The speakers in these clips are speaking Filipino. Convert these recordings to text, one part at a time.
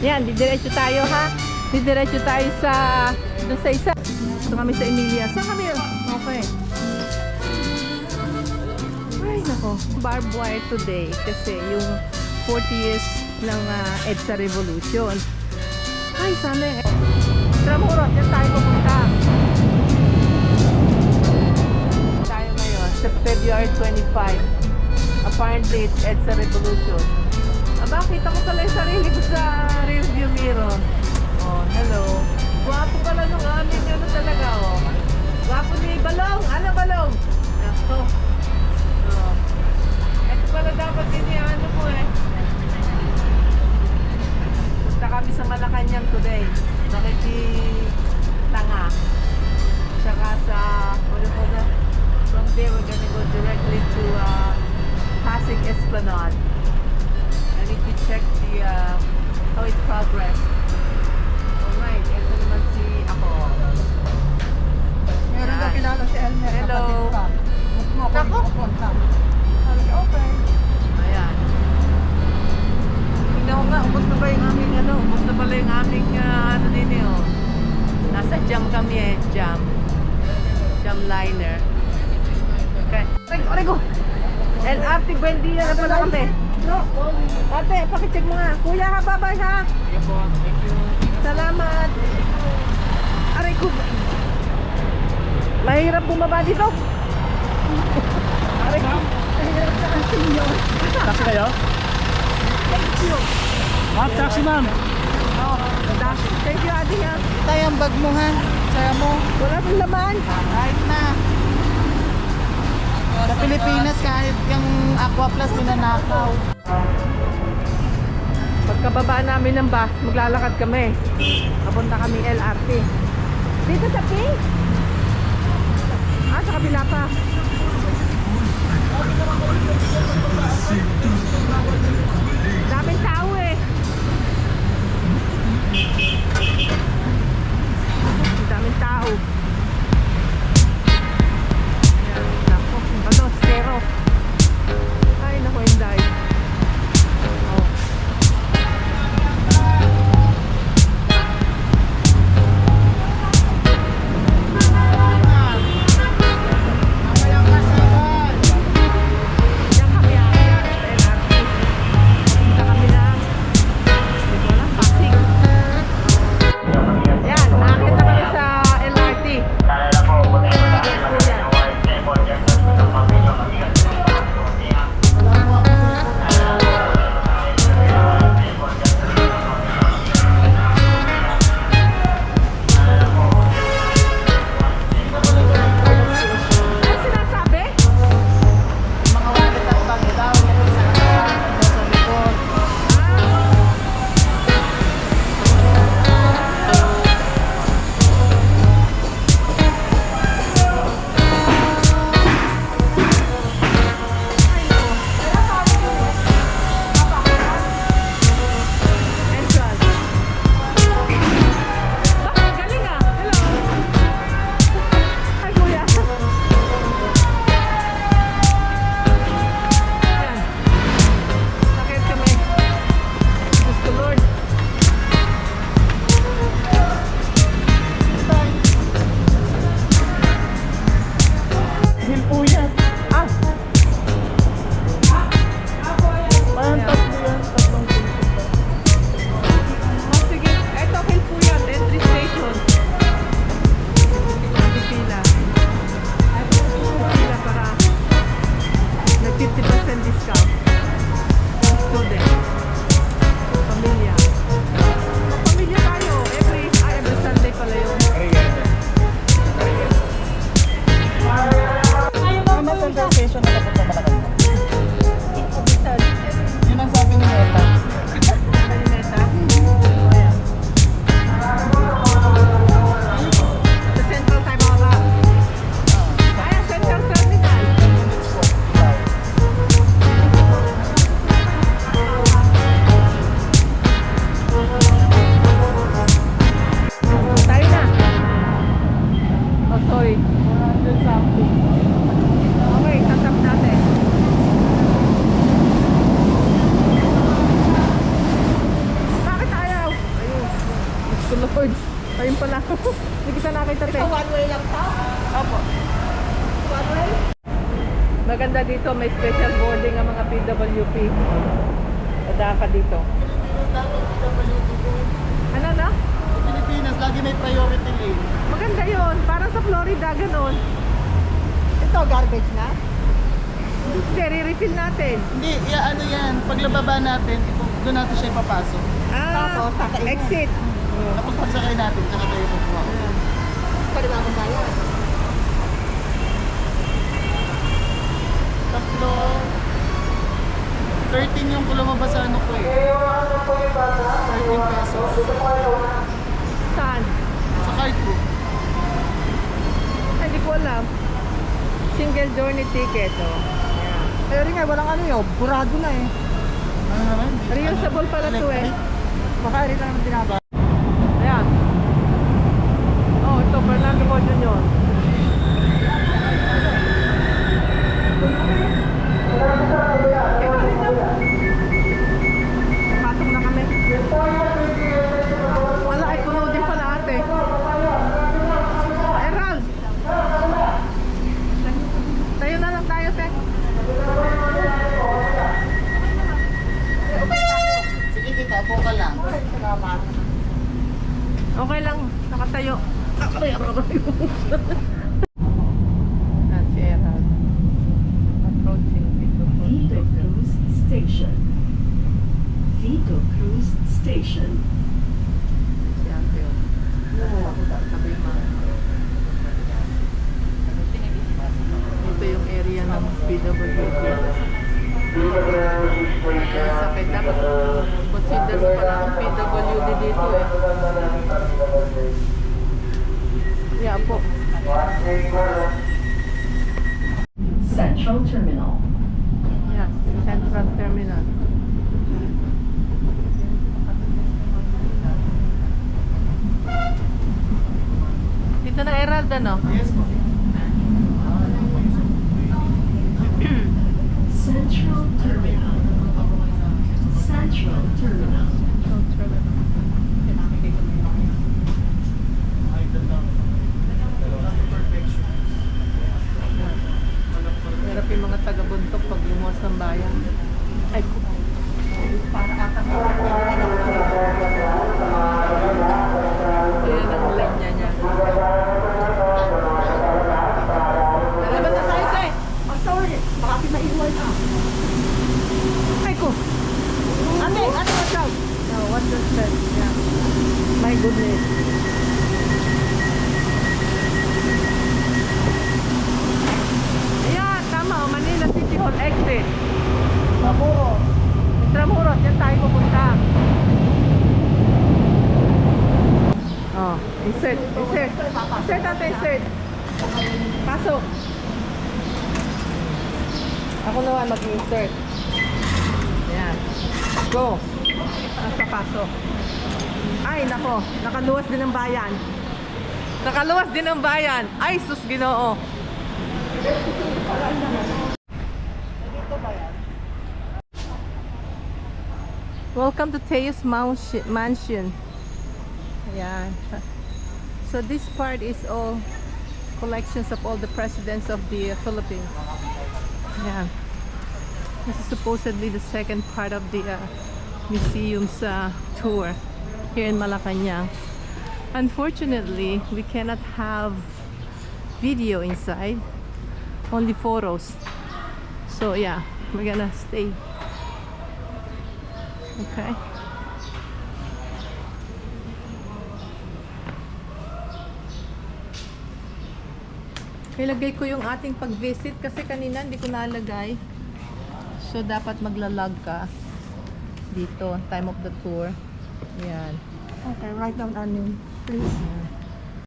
Yan, didiretso tayo ha. Didiretso tayo sa doon sa isa. Ito kami sa Emilia. Saan kami? Okay. Ay nako, barbed wire today kasi yung 40 years ng EDSA Revolution. Ay, sana Tramurot, yan tayo pupunta. Tayo ngayon, sa February 25. Apparently, it's EDSA Revolution. Aba, kita ko pala yung sarili ko sa rearview mirror. Oh, hello. Gwapo pala nung aming ano talaga, oh. Gwapo ni Balong. Ano, Balong? Ako. Oh. Ito pala dapat din yung ano ko eh. Punta kami sa Malacanang today. Nakikitanga. Tsaka sa, from there we're gonna go directly to Pasig Esplanade. I need to check the how it progressed. Alright, ito naman si ako. Meron daw kilala si Elmer. Hello. Ako? Sabi, okay. Ayan. Tingnan ko nga, ubos na ba yung aming ano? Ubos na pala yung aming ano din eh, oh. Nasa jam kami eh, jam. Jam liner. Okay. Orego! And Ate Buendia na pala kami. Ate, pakicheck mo nga. Kuya ha, bye-bye ha. Thank you. Salamat. Aray ko. Mahirap bumaba dito. Aray ko. Mahirap sa kansinyo. Taxi kayo? Thank you. Taxi ma'am. Thank you, Ate ha. Tayo ang bag mo ha. Saya mo. Wala pang laman. Kahit na. Sa Pilipinas kahit yung Aqua Plus ninanakaw. Pagkababa namin ng bus, maglalakad kami. Papunta kami LRT. Dito sa Pink? Sa kabila pa. Daming tao eh. Daming tao. Ayan, naku. Ano, zero. Ay, naku, Inday. Oh. Diyan kami, ayan, sa LRT. Ayun pala. Hindi kita nakita, te. One way lang to? Opo. One way? Maganda dito, may special boarding ang mga PWP. Ada ka dito. Ano na? Sa Pilipinas, lagi may priority lane. Maganda yon, parang sa Florida, ganun. Ito, garbage na? Hindi, re-refill natin. Hindi, ano yan. Paglababa natin, doon natin siya ipapasok. Ah, exit. Tapos pagsakay natin, tsaka tayo kukuha. Pwede ba akong bayan? Tatlo. 13 yung lumabas sa ano ko eh. 13 pesos. Saan? Sa card ko. Hindi ko alam. Single journey ticket, oh. Yeah. Eh, rin nga, walang ano yun. Burado na eh. Ano naman? Reusable pala to eh. Baka rin lang naman dinaba. Ayan. Oh, ito, Fernando Mo Jr. Pasok na kami. Wala, ay puno din pala ate. Errol! Tayo na lang tayo, te. Sige kita, po ka lang. Salamat. Okay lang, nakatayo. Ay, aray. Ah, si Errol. Approaching Vito Vito Cruz Station. Vito Cruz Station. Si ate, oh. Sabi yung mga. Ito yung area ng PWD. Ang sakit. Dapat consider mo pala ang PWD dito eh. Yeah po. Central Terminal. Yeah, Central Terminal. Dito na Herald ano? Yes po. Central Terminal. Central Terminal. Hirap yung mga taga-buntok pag lumuwas ng bayan. Ay, para atang yan ang linya niya. Nalaban na tayo, te. Oh, sorry. Baka pinaiwan na. Ay ko! Ate, watch out. No, what does that? Yeah. My goodness. Ayan, tama oh, Manila City Hall exit. Maburo. Intramuros, yan tayo pupunta. Oh, insert, insert. Insert natin, insert. Pasok. Ako naman mag-insert. Ayan. Go. Nasa pasok. Ay, nako. Nakaluwas din ang bayan. Nakaluwas din ang bayan. Ay, sus Ginoo. Welcome to Teos Mansion. Ayan. So this part is all collections of all the presidents of the Philippines. Ayan. This is supposedly the second part of the museum's tour here in Malacanang. Unfortunately, we cannot have video inside, only photos. So yeah, we're gonna stay. Okay. Ilagay ko yung ating pag-visit kasi kanina hindi ko nalagay. So dapat maglalag ka dito, time of the tour. Yan. Okay, write down our name, please.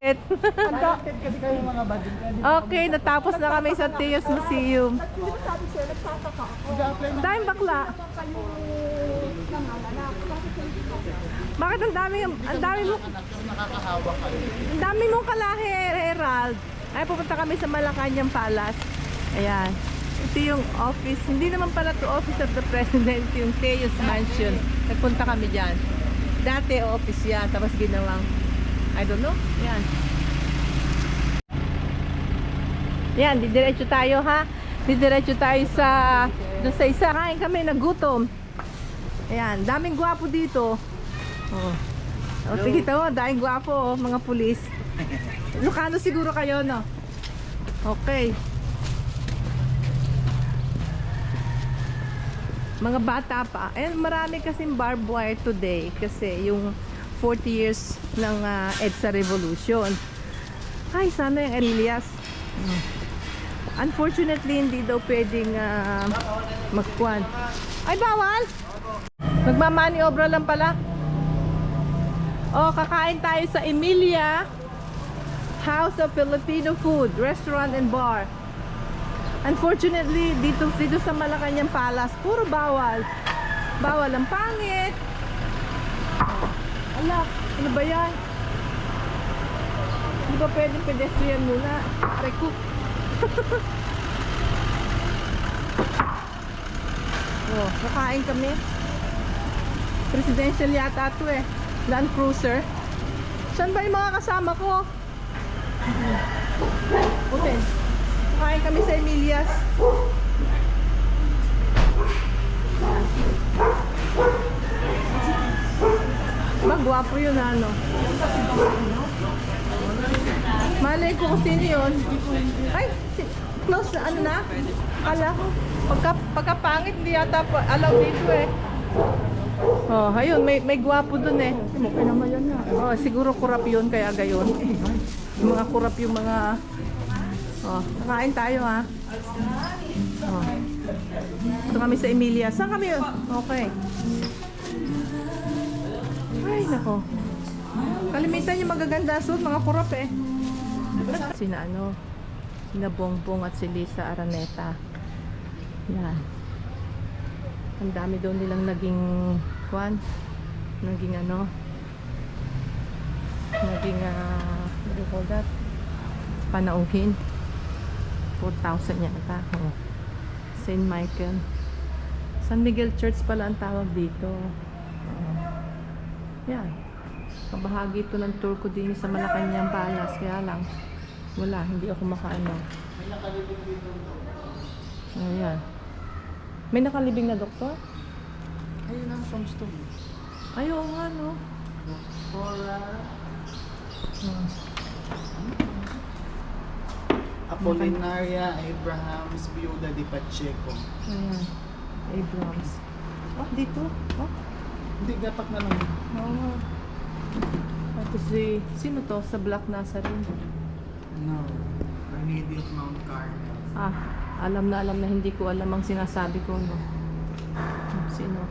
Conducted kasi kayo mga bading. Okay, natapos na kami sa Teos Museum. Sabi siya, nagtataka ako. Mag-apply na Dahil bakla. kayo nanganganak. Bakit ang dami mo, anak, yung nakakahawa kayo. ang dami mong kalahi, Herald. Ay, pupunta kami sa Malacanang Palace. Ayan. Ito yung office. Hindi naman pala to office of the president, yung Teos Mansion. Nagpunta kami dyan. Dati office yan, tapos ginawang I don't know. Yan. Yan, didiretso tayo ha. Didiretso tayo sa doon sa isa. Kain kami, nagutom. Ayan, daming gwapo dito. Oh. O, tigita mo, daming gwapo, oh, mga pulis. Lucano siguro kayo, no? Okay. Mga bata pa. Eh, marami kasing barbed wire today kasi yung 40 years ng EDSA Revolution. Ay, sana yung Elias. Unfortunately, hindi daw pwedeng magkuhan. Ay, bawal! Nagmamaniobra lang pala. Oh, kakain tayo sa Emilia House of Filipino Food, Restaurant and Bar. Unfortunately, dito sa Malacanang Palace, puro bawal. Bawal ang pangit. Ala, ano ba yan? Hindi ba pwedeng pedestrian muna? Reku. Oh, nakain kami. Presidential yata ito eh. Land Cruiser. Saan ba yung mga kasama ko? Okay. Nakain kami sa Emilias. Magwapo yun ano. Malay ko kung sino yun. Ay, close na ano na? Ala ko. Pagkapangit hindi yata allowed dito eh. Oh, ayun, may gwapo dun eh. Oh, siguro kurap yun kaya gayon. Yung mga kurap yung mga. Oh, kakain tayo ha. Oh. Ito kami sa Emilia. Saan kami yun? Okay. Ay, nako. Kalimitan yung magaganda suit, mga kurap eh. Sina Bongbong at si Lisa Araneta. Yan. Ang dami daw nilang naging what do you call that? Panauhin. 4,000 yata. Oh. St. Michael. San Miguel Church pala ang tawag dito. Yan. Kabahagi ito ng tour ko din sa Malacanang Palace. Kaya lang, wala. Hindi ako makaano. Ayan. May nakalibing na doktor? Ayun ang tombstone. Ay, oo nga, no? Apolinaria Abrahams Viuda de Pacheco. Ayan. Abrams. Oh, dito? Oh? Hindi, gapak na lang. Oo. Ito si... Sino to? Sa Black Nazarene. No. Remedy of Mount Carmel. Ah, alam na hindi ko alam ang sinasabi ko, no? Sino?